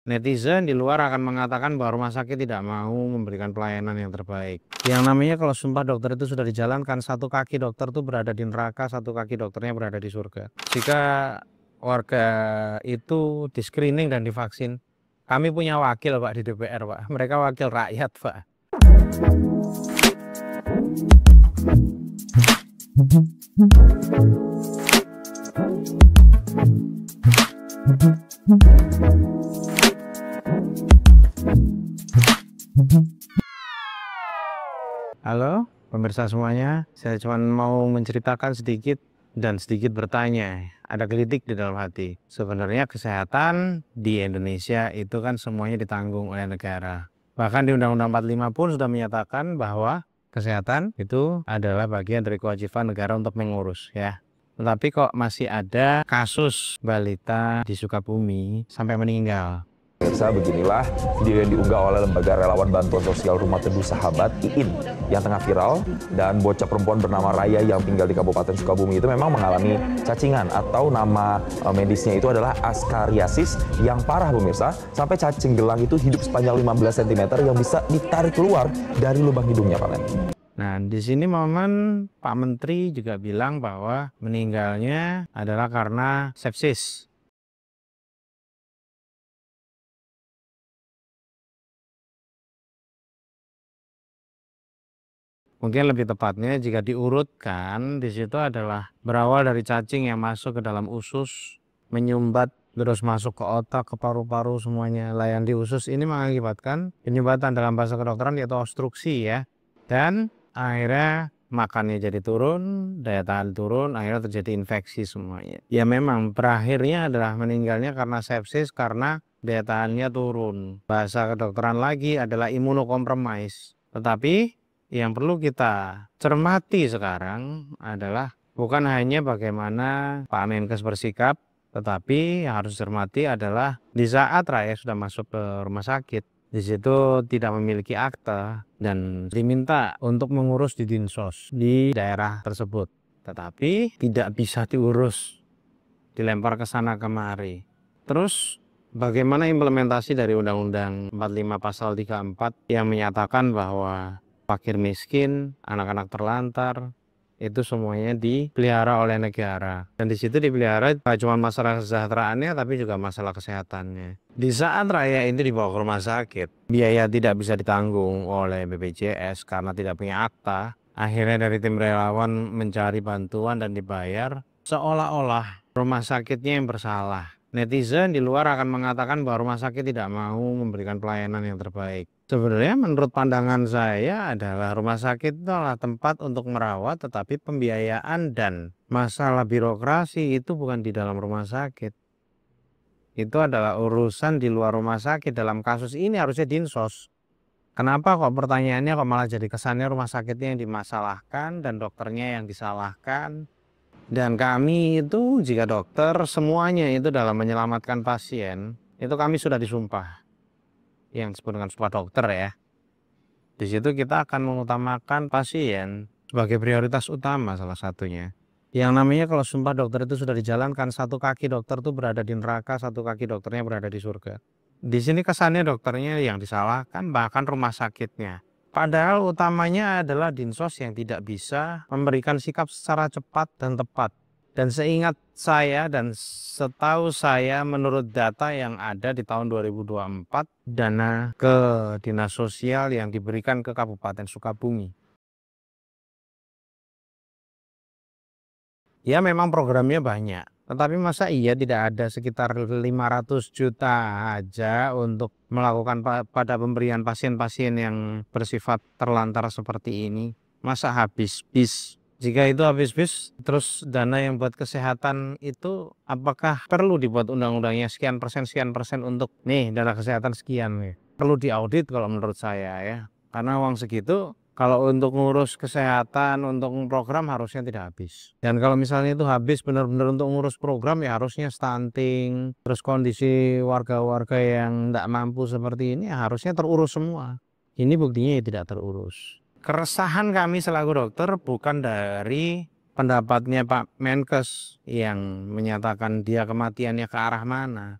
Netizen di luar akan mengatakan bahwa rumah sakit tidak mau memberikan pelayanan yang terbaik. Yang namanya kalau sumpah dokter itu sudah dijalankan, satu kaki dokter itu berada di neraka, satu kaki dokternya berada di surga. Jika warga itu di screening dan divaksin, kami punya wakil Pak di DPR Pak, mereka wakil rakyat Pak. Halo pemirsa semuanya, saya cuma mau menceritakan sedikit dan sedikit bertanya. Ada gelitik di dalam hati. Sebenarnya kesehatan di Indonesia itu kan semuanya ditanggung oleh negara. Bahkan di Undang-Undang 45 pun sudah menyatakan bahwa kesehatan itu adalah bagian dari kewajiban negara untuk mengurus ya. Tetapi kok masih ada kasus balita di Sukabumi sampai meninggal. Pemirsa, beginilah video yang diunggah oleh Lembaga Relawan Bantuan Sosial Rumah Teduh Sahabat (IIN) yang tengah viral, dan bocah perempuan bernama Raya yang tinggal di Kabupaten Sukabumi itu memang mengalami cacingan atau nama medisnya itu adalah askariasis yang parah pemirsa, sampai cacing gelang itu hidup sepanjang 15 cm yang bisa ditarik keluar dari lubang hidungnya Pak Men. Nah, di sini momen Pak Menteri juga bilang bahwa meninggalnya adalah karena sepsis. Mungkin lebih tepatnya jika diurutkan, di situ adalah berawal dari cacing yang masuk ke dalam usus, menyumbat, terus masuk ke otak, ke paru-paru, semuanya. Layan di usus ini mengakibatkan penyumbatan dalam bahasa kedokteran yaitu obstruksi ya. Dan akhirnya makannya jadi turun, daya tahan turun, akhirnya terjadi infeksi semuanya. Ya memang berakhirnya adalah meninggalnya karena sepsis, karena daya tahannya turun. Bahasa kedokteran lagi adalah imunokompromis. Tetapi yang perlu kita cermati sekarang adalah bukan hanya bagaimana Pak Menkes bersikap, tetapi yang harus cermati adalah di saat Raya sudah masuk ke rumah sakit, di situ tidak memiliki akta dan diminta untuk mengurus di Dinsos di daerah tersebut, tetapi tidak bisa diurus, dilempar ke sana kemari. Terus bagaimana implementasi dari Undang-Undang 45 pasal 34 yang menyatakan bahwa fakir miskin, anak-anak terlantar, itu semuanya dipelihara oleh negara. Dan di situ dipelihara tidak cuma masalah kesejahteraannya, tapi juga masalah kesehatannya. Di saat Raya ini dibawa ke rumah sakit, biaya tidak bisa ditanggung oleh BPJS karena tidak punya akta. Akhirnya dari tim relawan mencari bantuan dan dibayar, seolah-olah rumah sakitnya yang bersalah. Netizen di luar akan mengatakan bahwa rumah sakit tidak mau memberikan pelayanan yang terbaik. Sebenarnya menurut pandangan saya adalah rumah sakit itu adalah tempat untuk merawat, tetapi pembiayaan dan masalah birokrasi itu bukan di dalam rumah sakit. Itu adalah urusan di luar rumah sakit. Dalam kasus ini harusnya Dinsos. Kenapa kok pertanyaannya kok malah jadi kesannya rumah sakitnya yang dimasalahkan dan dokternya yang disalahkan? Dan kami itu jika dokter semuanya itu dalam menyelamatkan pasien, itu kami sudah disumpah. Yang disebut dengan sumpah dokter ya. Di situ kita akan mengutamakan pasien sebagai prioritas utama salah satunya. Yang namanya kalau sumpah dokter itu sudah dijalankan, satu kaki dokter itu berada di neraka, satu kaki dokternya berada di surga. Di sini kesannya dokternya yang disalahkan, bahkan rumah sakitnya. Padahal utamanya adalah Dinsos yang tidak bisa memberikan sikap secara cepat dan tepat. Dan seingat saya dan setahu saya menurut data yang ada di tahun 2024, dana ke dinas sosial yang diberikan ke Kabupaten Sukabumi. Ya memang programnya banyak. Tetapi masa iya tidak ada sekitar 500 juta aja untuk melakukan pada pemberian pasien-pasien yang bersifat terlantar seperti ini? Masa habis bis? Jika itu habis bis, terus dana yang buat kesehatan itu apakah perlu dibuat undang-undangnya sekian persen untuk nih dana kesehatan sekian nih? Perlu diaudit kalau menurut saya ya. Karena uang segitu kalau untuk ngurus kesehatan, untuk program harusnya tidak habis. Dan kalau misalnya itu habis benar-benar untuk ngurus program ya harusnya stunting, terus kondisi warga-warga yang tidak mampu seperti ini ya harusnya terurus semua. Ini buktinya ya tidak terurus. Keresahan kami selaku dokter bukan dari pendapatnya Pak Menkes yang menyatakan dia kematiannya ke arah mana.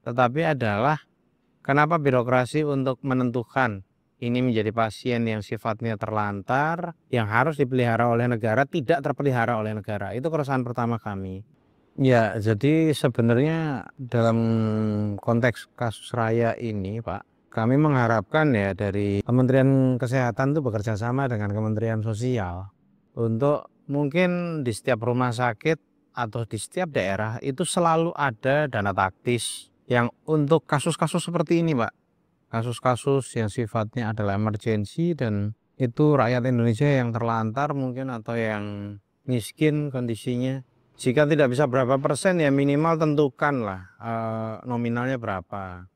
tetapi adalah kenapa birokrasi untuk menentukan ini menjadi pasien yang sifatnya terlantar, yang harus dipelihara oleh negara, tidak terpelihara oleh negara. Itu keresahan pertama kami. Ya, jadi sebenarnya dalam konteks kasus Raya ini, Pak, kami mengharapkan ya dari Kementerian Kesehatan itu bekerja sama dengan Kementerian Sosial untuk mungkin di setiap rumah sakit atau di setiap daerah itu selalu ada dana taktis yang untuk kasus-kasus seperti ini, Pak. Kasus-kasus yang sifatnya adalah emergensi dan itu rakyat Indonesia yang terlantar mungkin atau yang miskin kondisinya. Jika tidak bisa berapa persen ya minimal tentukanlah nominalnya berapa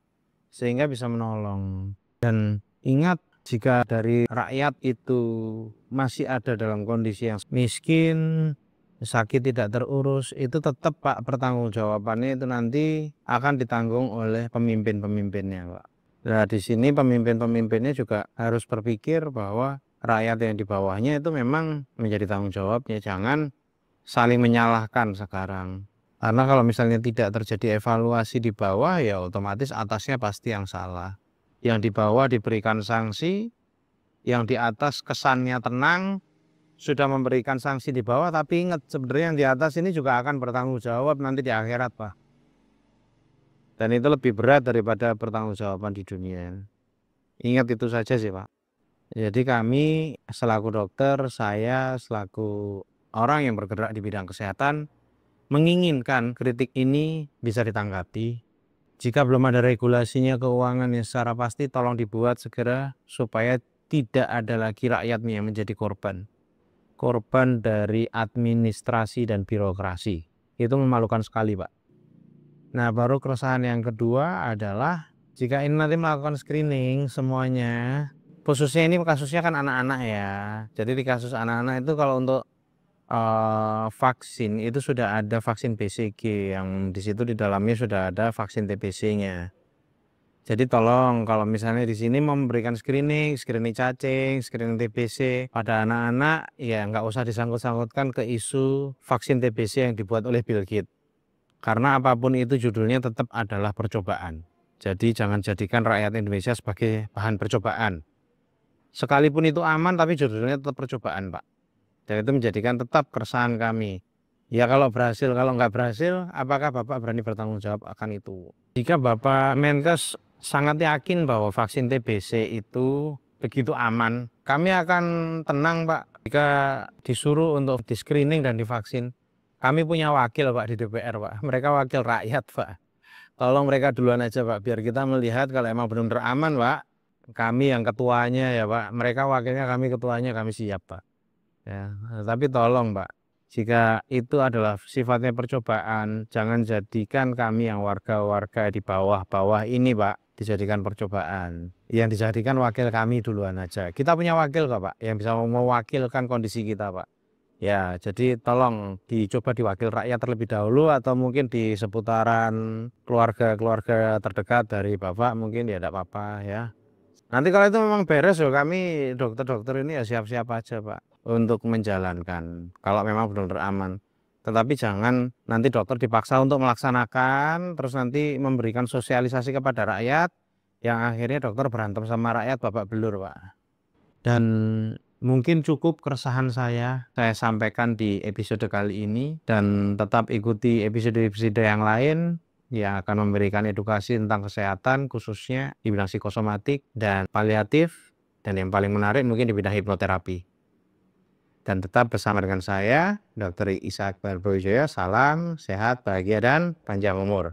sehingga bisa menolong. Dan ingat jika dari rakyat itu masih ada dalam kondisi yang miskin, sakit tidak terurus, itu tetap Pak pertanggungjawabannya itu nanti akan ditanggung oleh pemimpin-pemimpinnya Pak. Nah di sini pemimpin-pemimpinnya juga harus berpikir bahwa rakyat yang di bawahnya itu memang menjadi tanggung jawabnya, jangan saling menyalahkan sekarang. Karena kalau misalnya tidak terjadi evaluasi di bawah ya otomatis atasnya pasti yang salah. Yang di bawah diberikan sanksi, yang di atas kesannya tenang, sudah memberikan sanksi di bawah, tapi ingat sebenarnya yang di atas ini juga akan bertanggung jawab nanti di akhirat Pak. Dan itu lebih berat daripada pertanggungjawaban di dunia. Ingat itu saja sih Pak. Jadi kami selaku dokter, saya selaku orang yang bergerak di bidang kesehatan menginginkan kritik ini bisa ditanggapi. Jika belum ada regulasinya keuangan yang secara pasti tolong dibuat segera supaya tidak ada lagi rakyatnya yang menjadi korban. Korban dari administrasi dan birokrasi. Itu memalukan sekali Pak. Nah baru keresahan yang kedua adalah jika ini nanti melakukan screening semuanya, khususnya ini kasusnya kan anak-anak ya. Jadi di kasus anak-anak itu kalau untuk vaksin itu sudah ada vaksin BCG yang di situ di dalamnya sudah ada vaksin TBC-nya. Jadi tolong kalau misalnya di sini mau memberikan screening cacing, screening TBC pada anak-anak ya nggak usah disangkut-sangkutkan ke isu vaksin TBC yang dibuat oleh Bill Gates. Karena apapun itu judulnya tetap adalah percobaan. Jadi jangan jadikan rakyat Indonesia sebagai bahan percobaan. Sekalipun itu aman tapi judulnya tetap percobaan Pak. Dan itu menjadikan tetap keresahan kami. Ya kalau berhasil, kalau nggak berhasil, apakah Bapak berani bertanggung jawab akan itu? Jika Bapak Menkes sangat yakin bahwa vaksin TBC itu begitu aman, kami akan tenang Pak. Jika disuruh untuk di screening dan divaksin, kami punya wakil Pak di DPR Pak. Mereka wakil rakyat Pak. Tolong mereka duluan aja Pak, biar kita melihat kalau emang benar-benar aman Pak. Kami yang ketuanya ya Pak, mereka wakilnya, kami ketuanya, kami siap Pak. Ya, tapi tolong Pak, jika itu adalah sifatnya percobaan, jangan jadikan kami yang warga-warga di bawah-bawah ini Pak, dijadikan percobaan. Yang dijadikan wakil kami duluan aja. Kita punya wakil kok Pak, yang bisa mewakilkan kondisi kita Pak. Ya, jadi tolong dicoba diwakil rakyat terlebih dahulu atau mungkin di seputaran keluarga-keluarga terdekat dari Bapak mungkin ya tidak apa-apa ya. Nanti kalau itu memang beres loh, kami dokter-dokter ini ya siap-siap aja Pak untuk menjalankan kalau memang benar-benar aman. Tetapi jangan nanti dokter dipaksa untuk melaksanakan terus nanti memberikan sosialisasi kepada rakyat yang akhirnya dokter berantem sama rakyat babak belur Pak. Dan mungkin cukup keresahan saya sampaikan di episode kali ini dan tetap ikuti episode-episode yang lain yang akan memberikan edukasi tentang kesehatan khususnya di bidang psikosomatik dan paliatif dan yang paling menarik mungkin di bidang hipnoterapi. Dan tetap bersama dengan saya, Dr. Isa Akbar Boyjoyo. Salam sehat, bahagia, dan panjang umur.